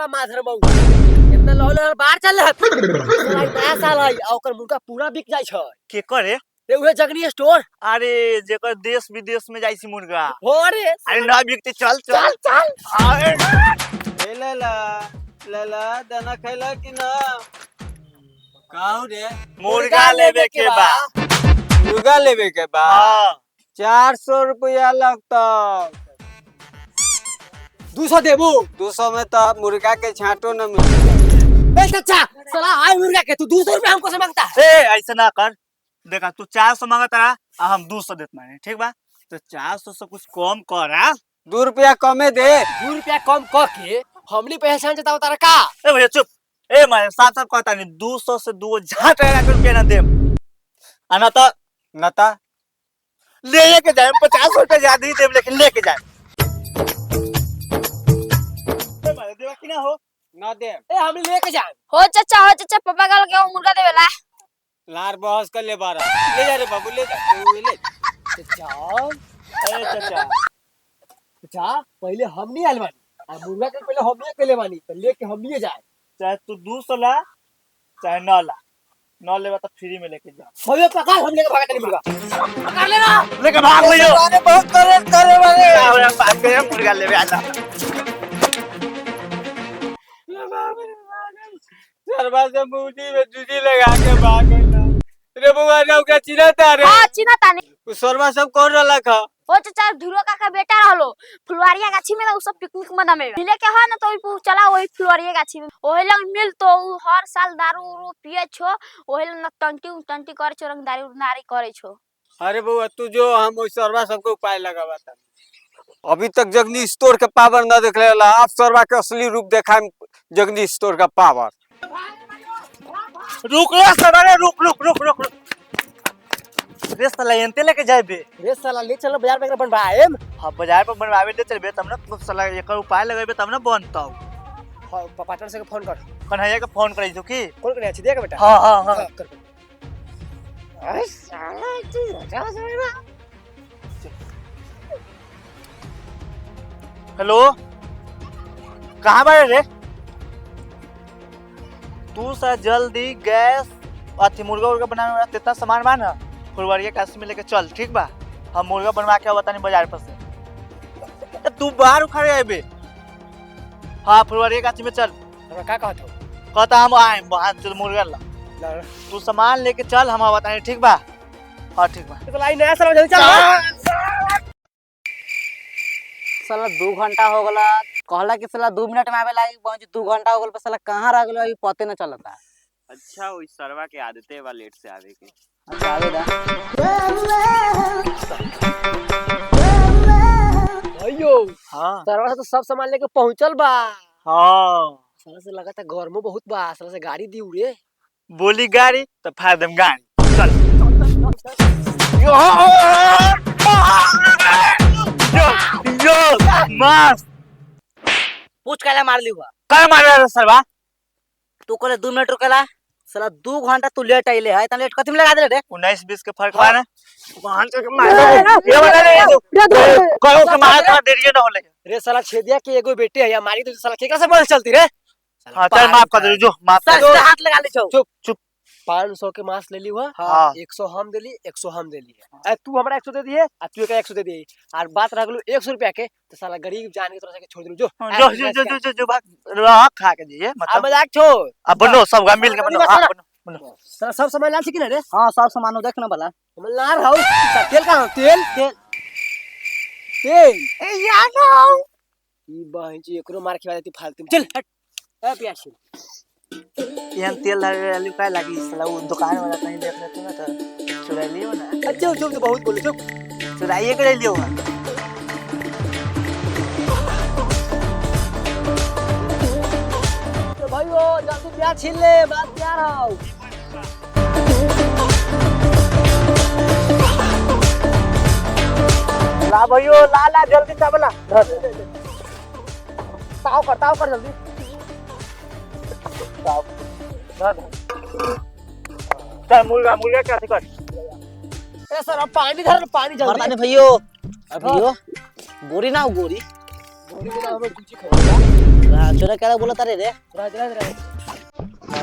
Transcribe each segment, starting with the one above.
साला माधर मऊ इतना लौल बाहर चल रहा साला नया साल है आ ओकर मुर्गा पूरा बिक जाय छै के करे रे उहे जगनी स्टोर अरे जेकर देश विदेश में जाई छी मुर्गा हो रे अरे ना बिकते चल चल चल अरे लेला दाना खैला कि ना काऊ रे मुर्गा लेवे के बा मुर्गा लेवे के बा हां 400 रुपया लगता 200 देबू 200 में तो मुर्गा के छांटो न मिलता ए चाचा साला हाय मुर्गा के तू 200 रुपया हमको से मांगता ए ऐसे ना कर देखा तू 400 मांगता रहा आ हम 200 देत माने ठीक बा तो 400 से कुछ कम कर आ 2 रुपया कमे दे 2 रुपया कम क के हमनी पहचान जताओ तारा का ए भैया चुप ए मैं साफ साफ कहता नहीं 200 से 2 झाट रुपया ना देम आना तो नता ले के जाए 50 रुपया ज्यादा ही देम लेकिन लेके जाए ए भाई देवा कि ना हो ना दे ए हमनी लेके जाए हो चाचा पापा कल के मुर्गा देवेला लार बहस कर ले बारा ले जा रे बाबू ले जा तू ले चाचा ए चाचा चाचा पहले हमनी आइल बानी आ मुर्गा के पहले हमनी केले बानी तो लेके हमनी जाए चाहे तू 200 ला चाहे 9 ला 9 लेवा तो फ्री में लेके जा होयो पकड़ हम लेके भागत नहीं मुर्गा पकड़ लेना लेके भाग लियो अरे बहुत करे वाले हमरा पास के मुर्गा लेवे आजा दरवाजे मुंडी में जूजी लगा के भाग गइला रे बुआ ने ओकरा चिन्हता रे हां चिना तानी उ सरवा सब कौन रहला खा हो चाचा धुरो काका बेटा रहलो फुलवारिया गाछी में सब पिकनिक मनावे मिले के ह न तो ओइ चला ओइ फुलवारिया गाछी में ओहे लंग मिल तो उ हर साल दारू उरू पिए छो ओहे लंग टंटी करे छो रंगदारी उनारी करे छो अरे बुआ तू जो हम ओइ सरवा सबको उपाय लगावता अभी तक जगनी स्टोर के पावर न देख लेला आप सरवा के असली रूप देखा जगनी स्टोर का पावर रुक रे सवारे रुक रे साला एंते लेके जाबे रे साला ले चलो बाजार में बनवाएम हां बाजार पर बनवावे दे चलबे तब ना साला एकर उपाय लगाबे तब ना बनतौ हां पार्टनर से फोन कर कन्हैया के फोन करै छु की कॉल करे अछि देख बेटा हां कर अरे साला तू जा जा हेलो कहां बारे रे तू सा जल्दी गैस अथी मुर्गा बनाने वाला तेता सामान बा ना फुलवारिया काशी में लेके चल ठीक बा हम मुर्गा बनवा के आवत नहीं बाजार पर से तू बाहर उखाड़े आबे हां फुलवारिया काशी में चल हमरा का कहत हो कहता हम आए वहां से मुर्गा ला तू सामान लेके चल हम आवत नहीं ठीक बा हां ठीक बा तो लाई नया साल जल्दी चल साला 2 घंटा हो गला कहला कि साला 2 मिनट में आवे लागी पहुंच 2 घंटा हो गल साला कहां रह गेलो अभी पते न चलता अच्छा ओइ सरवा के आदते बा लेट से आवे के अच्छा आवे दा अयो हां सरवा तो सब सामान लेके पहुंचल बा हां साला से लगा था गर्मो बहुत बा साला से गाड़ी दी उड़े बोली गाड़ी तो फायदम गाड़ी चल यो मास पूछ काला मार ली हुआ काय मारे रे सरवा तू कहले 2 मिनट रुकेला साला 2 घंटा तू लेट आइले है त लेट कथि में लगा दे रे 19 20 के फर्क बा ना वहां से मार ये वाला रे कहो के मार का देरिए न होले रे साला छेदिया के एगो बेटे है हमारी तो साला केकरा से बोल चलती रे हां चल माफ कर दे जो माफ कर सर हाथ लगा ले छौ चुप चुप 500 के मांस ले ली हुआ हां 100 हम देली 100 हम देली है तू हमरा 100 दे दिए आ तू एकरा 100 दे दिए और बात रह गेलो 100 रुपया के तो साला गरीब जान के तोरा के छोड़ दिलु जो भाग रहा खा के दिए आ मतलब मजाक छोड़ अब बनो सब गा मिल के बनो हां बनो साला सब सामान लाल छी कि ना रे हां सब सामान देख न भला हम लार हाउ तेल का तेल तेल तेल ए यानो ई बहन जी एकरो मार खिवा देती फालतू चल हट ए प्यासी यहां तेल आलू का लगी साला वो दुकान वाला कहीं देख लेते ना तो चुरा लियो ना अच्छा चुप तो बहुत बोले चुप चुराइए के ले लियो तो भाइयों जल्दी प्याज छील ले बात तैयार हो ला भैयो ला जल्दी चावला ताव कर जल्दी चल मुर्गा क्या कर ए सर अब पानी धर पानी जल्दी भरताने भैयो भैयो गोरी ना गोरी गोरी के नाम में जूझी खाएगा चोरा क्या बोला तारे रे राज राज राज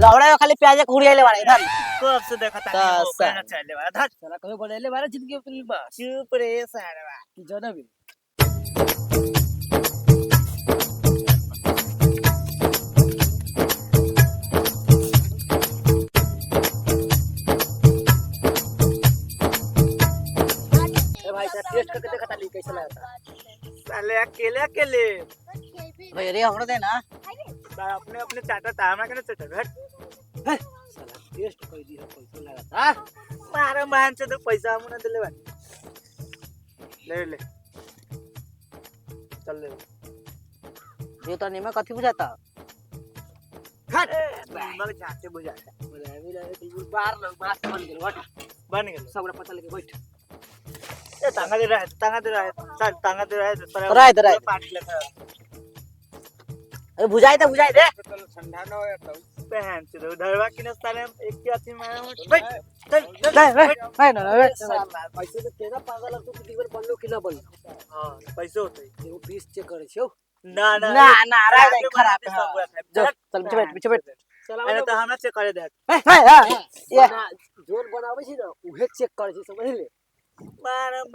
लौड़ा खाली प्याज कुड़िया ले वाला इधर कब से देखा था सा- वो सा। कहना चले वाला धर साला कहीं बनेले बारे जिंदगी में तुम बस चुप रे सारवा की जाना भी ए भाई साहब टेस्ट करके देखा ताली कैसा लगा था साले अकेले अकेले भाई रे हमरो दे ना साला अपने अपने चाटा था हमरा के चाटा हट साला टेस्ट कर दी है कैसा लगा था मारा मान से तो पैसा हम ना दिले बा ले ले चल ले ये तो निमे कथी बुझाता हट मग जाते बुझाता बोले अभी ना बिल्कुल बाहर लोग मास बन गए हट बन गेल सबरा पता लगे बैठ ए तांगा दे रहा है चल तांगा दे रहा है राय दे, राय दे। पार्टी लेकर अरे बुझाई दे ठंडा ना होया तो पहन से धरवा की न साले एक के अथी में बैठ चल भाई ना साला पैसे तो तेरा पागल अब तू दीवार बनलो कि ना बनलो हां पैसे होते एगो पीस चेक करे छौ ना ना राय दे खराब है चल पीछे बैठ अरे तो हमरा चेक करे दे ये जोन बनावे छी ना उहे चेक करे छी समझ ले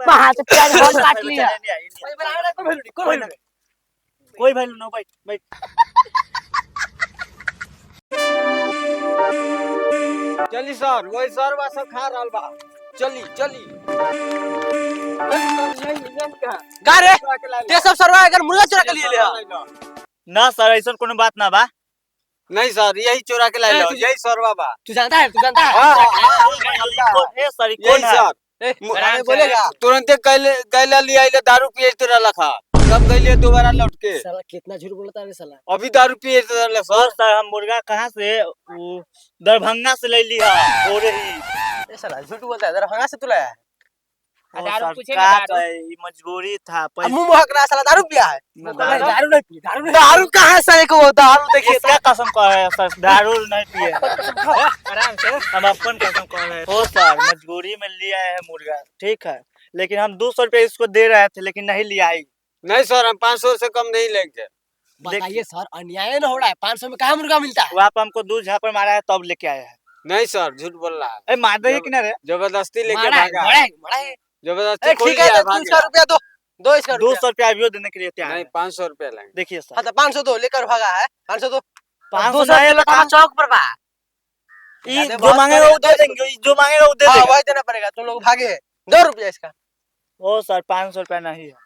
वहां से प्याज हम काट लिया भाई बनावे ना कोई वैल्यू कोई वैल्यू कोई वैल्यू ना बैठ बैठ चली सर वही सर बा सब खा रहल बा चली चली का रे ये सब सरवा अगर मुर्गा चुरा के लिए ले ना सर ऐसा कोनो बात ना बा नहीं सर यही चोरा के लाई लो यही सरवा बा तू जानता है ए सॉरी यही कौन है सर बोलेगा तुरंत गैला लिया इले दारू पिए तेरा लखा कब गइले दोबारा लौट के साला कितना झूठ बोलता है साला अभी दारू पिए तेरा सर सर हम मुर्गा कहाँ से वो दरभंगा से ले लिया हो रही ये साला झूठ बोलता है दरभंगा से तू लाया दारू पूछेगा मजबूरी था पैसा मुंह महक रहा है साला दारू पिया है दारू नहीं पी दारू नहीं दारू कहां से को दारू देखिए किसका कसम कह रहे हैं सर दारू नहीं पिए आराम से हम अपन कसम कह रहे हैं हो सर मजबूरी में लिया है मुर्गा ठीक है लेकिन हम 200 रुपए इसको दे रहे थे लेकिन नहीं लिया ही नहीं सर हम 500 से कम नहीं लेंगे बताइए सर अन्याय ना हो रहा है 500 में कहाँ मुर्गा मिलता है वो आप हमको दूध झापड़ मारा है तब लेके आए हैं नहीं सर झूठ बोल रहा है ए मार दे कि ना रे जबरदस्ती लेके मारा है, भागा मारा है, मारा है। जबरदस्ती खोल ठीक है लिया तो भाग 200 गया। रुपया दो इसका 200 रुपया अभी देने के लिए तैयार नहीं है 500 रुपया लेंगे देखिए सर हां तो 500 दो लेकर भागा है 500 दो 500 200 नहीं रुपया चौक पर बा ये ज्यादा जो बात मांगेगा वो करेगा दे देंगे जो मांगेगा वो दे हां देंगे वही देना पड़ेगा तुम लोग भागे 2 रुपया इसका ओ सर 500 रुपया नहीं है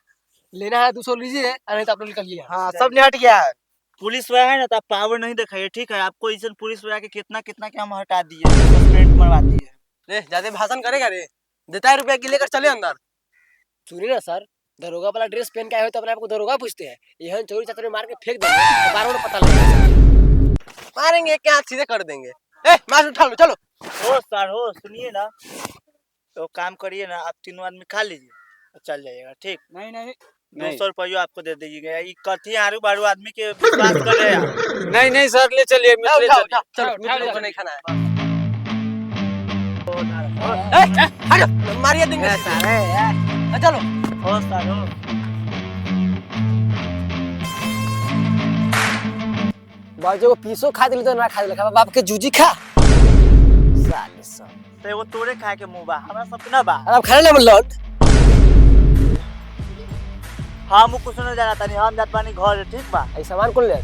लेना है 200 लीजिए नहीं तो आप लोग निकल लिया हां सब ने हट गया है पुलिस वाला है ना तो आप पावर नहीं दिखाइए ठीक है आपको इस पुलिस वाला के कितना कितना क्या हम हटा दिए सस्पेंड मरवा दिए ले ज्यादा भाषण करेगा रे देता है रुपया की लेकर चले अंदर सुनिए ना सर दरोगा वाला ड्रेस पहन के आए हो तो अपने आप को दरोगा पूछते हैं यह चोरी चतरी मार के फेंक देंगे तो बार बार पता लगेगा मारेंगे क्या सीधे कर देंगे ए मार उठा लो चलो हो सर हो सुनिए ना तो काम करिए ना आप तीनों आदमी खा लीजिए और चल जाइएगा ठीक नहीं नहीं 200 रुपया आपको दे दीजिएगा ये कथी आरू बारू आदमी के विश्वास कर रहे हैं नहीं नहीं सर ले चलिए ले उठा चलिए उठा चलो उठा, मित्र उठा। को नहीं खाना है हट मारिए देंगे सारे चलो हो सर हो बाजू को पीसो खा दिले तो ना खा दिले बाप के जूजी खा साले सब तो वो तोरे खाए के मुंह बा हमरा सब ना बा अब खाने ले बोल हम कुछ नहीं जाना तनी हम जात बानी घर ठीक बा आई सामान कौन ले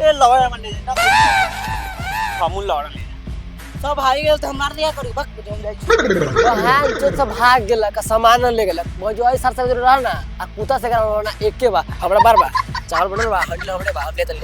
ए लवड़ा मन ले ना हमू लड़ ले सब भाई गेल त हम मार दिया करी बक जम जाई छी हाँ जो सब भाग गेला का सामान ले गेला वो जो आई सर से रहा ना आ कुत्ता से करा ना एक के बा हमरा बार बा चावल बनल बा हड्डी हमरे बा ले तल